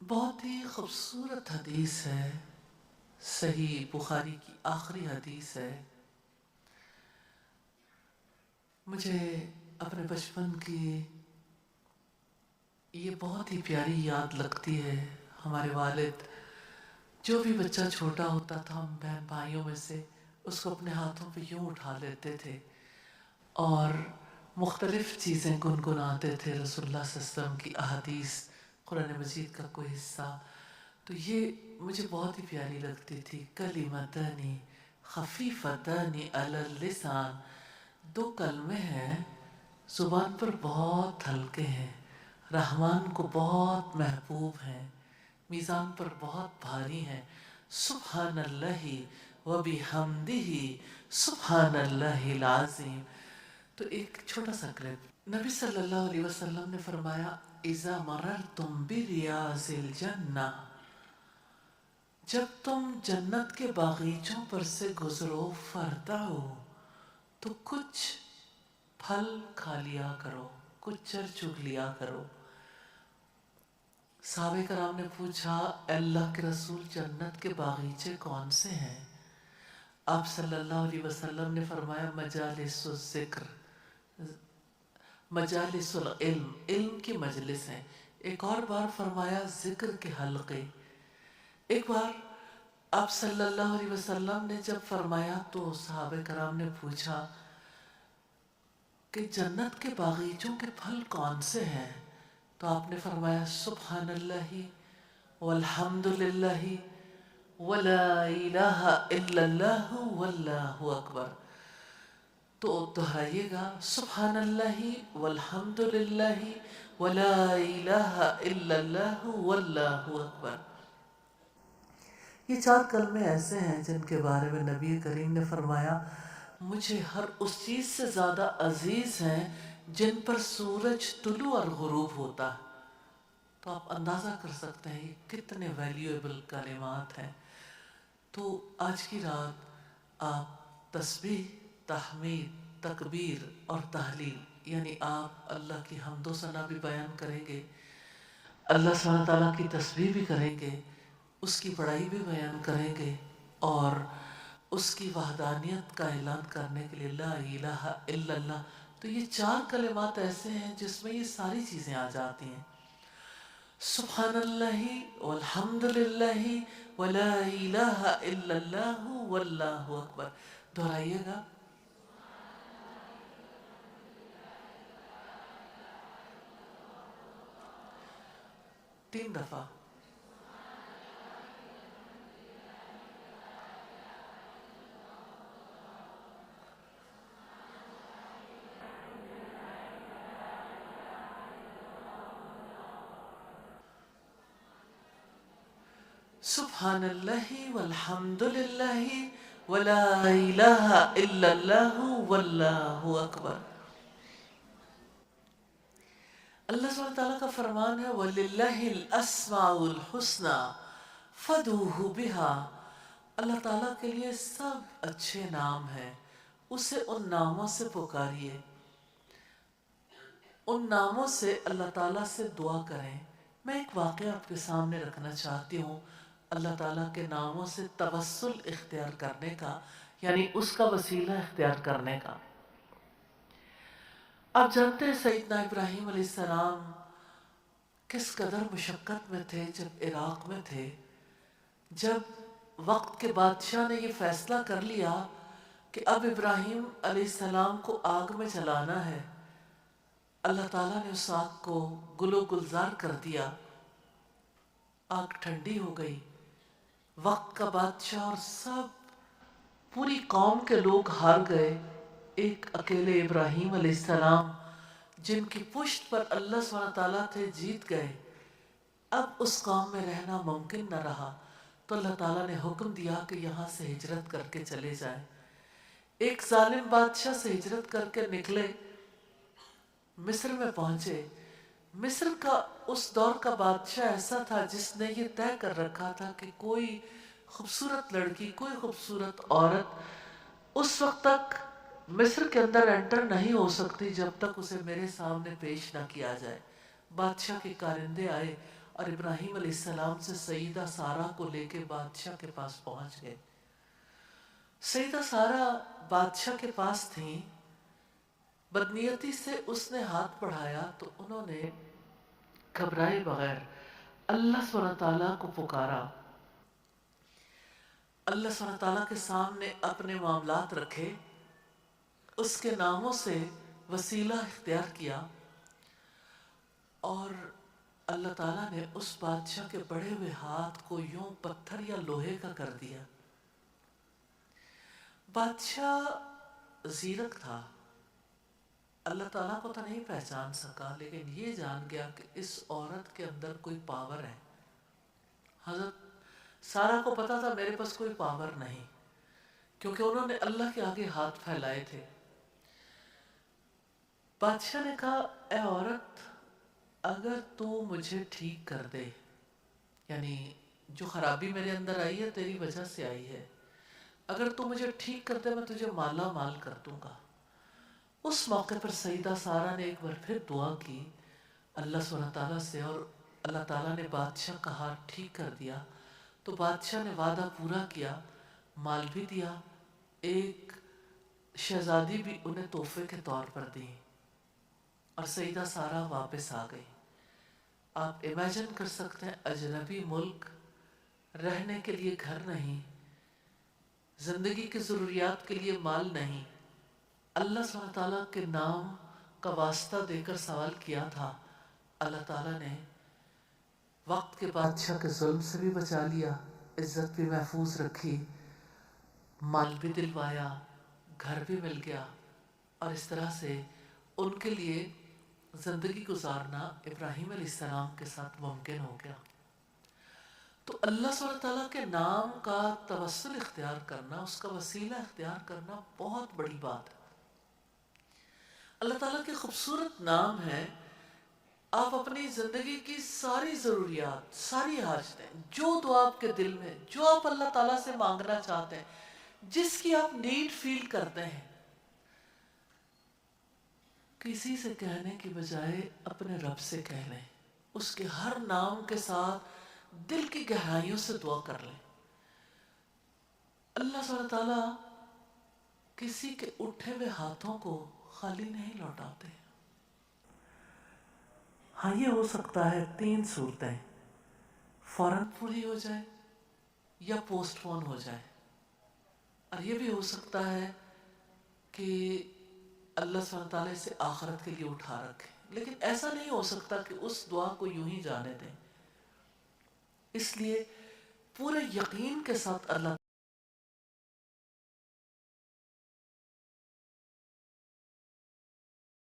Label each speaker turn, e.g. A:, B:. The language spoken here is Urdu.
A: بہت ہی خوبصورت حدیث ہے، صحیح بخاری کی آخری حدیث ہے۔ مجھے اپنے بچپن کی یہ بہت ہی پیاری یاد لگتی ہے۔ ہمارے والد جو بھی بچہ چھوٹا ہوتا تھا ہم بہن بھائیوں میں سے اس کو اپنے ہاتھوں پہ یوں اٹھا لیتے تھے اور مختلف چیزیں گنگناتے تھے، رسول اللہ صلی اللہ علیہ وسلم کی احادیث، قرآن مجید کا کوئی حصہ۔ تو یہ مجھے بہت ہی پیاری لگتی تھی۔ کلمتانی خفیفتانی علی اللسان، دو کلمے ہیں زبان پر بہت ہلکے ہیں، رحمان کو بہت محبوب ہیں، میزان پر بہت بھاری ہیں۔ سبحان اللہ و بحمدہ سبحان اللہ العظیم۔ تو ایک چھوٹا سا کلپ، نبی صلی اللہ علیہ وسلم نے فرمایا اذا مررتم بریاض الجنہ، جب تم جنت کے باغیچوں پر سے گزرو، فردعو، تو کچھ پھل کھا لیا کرو، کچھ چر چگ لیا کرو۔ صحابہ کرام نے پوچھا اللہ کے رسول جنت کے باغیچے کون سے ہیں؟ آپ صلی اللہ علیہ وسلم نے فرمایا مجالس الذکر، مجالس العلم، علم کی مجلس ہیں۔ ایک اور بار فرمایا ذکر کے حلقے۔ ایک بار آپ صلی اللہ علیہ وسلم نے جب فرمایا تو صحابہ کرام نے پوچھا کہ جنت کے باغیچوں کے پھل کون سے ہیں؟ تو آپ نے فرمایا سبحان اللہ والحمد للہ ولا الہ الا اللہ واللہ اکبر۔ تو دہرائیے گا سبحان اللہ والحمد للہ ولا الہ الا اللہ واللہ اکبر۔ یہ چار کلمے ایسے ہیں جن کے بارے میں نبی کریم نے فرمایا مجھے ہر اس چیز سے زیادہ عزیز ہیں جن پر سورج طلوع اور غروب ہوتا ہے۔ تو آپ اندازہ کر سکتے ہیں یہ کتنے ویلیویبل کلمات ہیں۔ تو آج کی رات آپ تسبیح، تحمید، تکبیر اور تحلیل، یعنی آپ اللہ کی حمد و ثنا بھی بیان کریں گے، اللہ سبحانہ تعالیٰ کی تسبیح بھی کریں گے، اس کی بڑائی بھی بیان کریں گے اور اس کی وحدانیت کا اعلان کرنے کے لیے لا الہ الا اللہ۔ تو یہ چار کلمات ایسے ہیں جس میں یہ ساری چیزیں آ جاتی ہیں، سبحان اللہ والحمد للہ ولا الہ الا اللہ واللہ اکبر۔ دہرائیے گا تین دفعہ۔ سبحان اللہ والحمد للہ ولا الہ الا اللہ واللہ اکبر۔ اللہ سبحانہ تعالیٰ کا فرمان ہے وَلِلَّهِ الْأَسْمَاءُ الْحُسْنَى فَادْعُوهُ بِهَا، اللہ تعالیٰ کے لیے سب اچھے نام ہیں، اسے ان ناموں سے پکاریے، ان ناموں سے اللہ تعالیٰ سے دعا کریں۔ میں ایک واقعہ آپ کے سامنے رکھنا چاہتی ہوں، اللہ تعالیٰ کے ناموں سے توسل اختیار کرنے کا، یعنی اس کا وسیلہ اختیار کرنے کا۔ آپ جانتے ہیں سیدنا ابراہیم علیہ السلام کس قدر مشقت میں تھے جب عراق میں تھے، جب وقت کے بادشاہ نے یہ فیصلہ کر لیا کہ اب ابراہیم علیہ السلام کو آگ میں جلانا ہے، اللہ تعالیٰ نے اس آگ کو گل و گلزار کر دیا، آگ ٹھنڈی ہو گئی، وقت کا بادشاہ اور سب پوری قوم کے لوگ ہار گئے، ایک اکیلے ابراہیم علیہ السلام جن کی پشت پر اللہ سبحانہ تعالیٰ تھے جیت گئے۔ اب اس قوم میں رہنا ممکن نہ رہا تو اللہ تعالیٰ نے حکم دیا کہ یہاں سے ہجرت کر کے چلے جائیں۔ ایک ظالم بادشاہ سے ہجرت کر کے نکلے، مصر میں پہنچے۔ مصر کا اس دور کا بادشاہ ایسا تھا جس نے یہ طے کر رکھا تھا کہ کوئی خوبصورت لڑکی، کوئی خوبصورت عورت اس وقت تک مصر کے اندر انٹر نہیں ہو سکتی جب تک اسے میرے سامنے پیش نہ کیا جائے۔ بادشاہ کے کارندے آئے اور ابراہیم علیہ السلام سے سیدہ سارہ کو لے کے بادشاہ کے پاس پہنچ گئے۔ سیدہ سارہ بادشاہ کے پاس تھیں، بدنیتی سے اس نے ہاتھ بڑھایا تو انہوں نے گھبرائے بغیر اللہ سبحانہ تعالیٰ کو پکارا، اللہ سبحانہ تعالیٰ کے سامنے اپنے معاملات رکھے، اس کے ناموں سے وسیلہ اختیار کیا، اور اللہ تعالیٰ نے اس بادشاہ کے بڑھے ہوئے ہاتھ کو یوں پتھر یا لوہے کا کر دیا۔ بادشاہ زیرک تھا، اللہ تعالیٰ کو تو نہیں پہچان سکا، لیکن یہ جان گیا کہ اس عورت کے اندر کوئی پاور ہے۔ حضرت سارہ کو پتا تھا میرے پاس کوئی پاور نہیں، کیونکہ انہوں نے اللہ کے آگے ہاتھ پھیلائے تھے۔ بادشاہ نے کہا، اے عورت، اگر تو مجھے ٹھیک کر دے، یعنی جو خرابی میرے اندر آئی ہے تیری وجہ سے آئی ہے، اگر تو مجھے ٹھیک کر دے میں تجھے مالا مال کر دوں گا۔ اس موقع پر سیدہ سارہ نے ایک بار پھر دعا کی اللہ سبحانہ تعالیٰ سے، اور اللہ تعالیٰ نے بادشاہ کا ہاتھ ٹھیک کر دیا۔ تو بادشاہ نے وعدہ پورا کیا، مال بھی دیا، ایک شہزادی بھی انہیں تحفے کے طور پر دی، اور سیدہ سارہ واپس آ گئی۔ آپ امیجن کر سکتے ہیں، اجنبی ملک، رہنے کے لیے گھر نہیں، زندگی کی ضروریات کے لیے مال نہیں، اللہ سبحانہ تعالیٰ کے نام کا واسطہ دے کر سوال کیا تھا، اللہ تعالیٰ نے وقت کے بادشاہ کے ظلم سے بھی بچا لیا، عزت بھی محفوظ رکھی، مال بھی دلوایا، گھر بھی مل گیا، اور اس طرح سے ان کے لیے زندگی گزارنا ابراہیم علیہ السلام کے ساتھ ممکن ہو گیا۔ تو اللہ سبحانہ تعالیٰ کے نام کا توسل اختیار کرنا، اس کا وسیلہ اختیار کرنا بہت بڑی بات ہے۔ اللہ تعالیٰ کے خوبصورت نام ہیں، آپ اپنی زندگی کی ساری ضروریات، ساری حاجتیں، جو تو آپ کے دل میں، جو آپ اللہ تعالیٰ سے مانگنا چاہتے ہیں، جس کی آپ نیڈ فیل کرتے ہیں، کسی سے کہنے کی بجائے اپنے رب سے کہہ لیں، اس کے ہر نام کے ساتھ دل کی گہرائیوں سے دعا کر لیں۔ اللہ سبحانہ تعالیٰ کسی کے اٹھے ہوئے ہاتھوں کو خالی نہیں لوٹاتے۔ ہاں، یہ ہو سکتا ہے 3 صورتیں، فوراً پوری ہو جائے یا پوسٹ پون ہو جائے، اور یہ بھی ہو سکتا ہے کہ اللہ سبحانہ تعالیٰ اسے آخرت کے لیے اٹھا رکھے، لیکن ایسا نہیں ہو سکتا کہ اس دعا کو یوں ہی جانے دیں۔ اس لیے پورے یقین کے ساتھ اللہ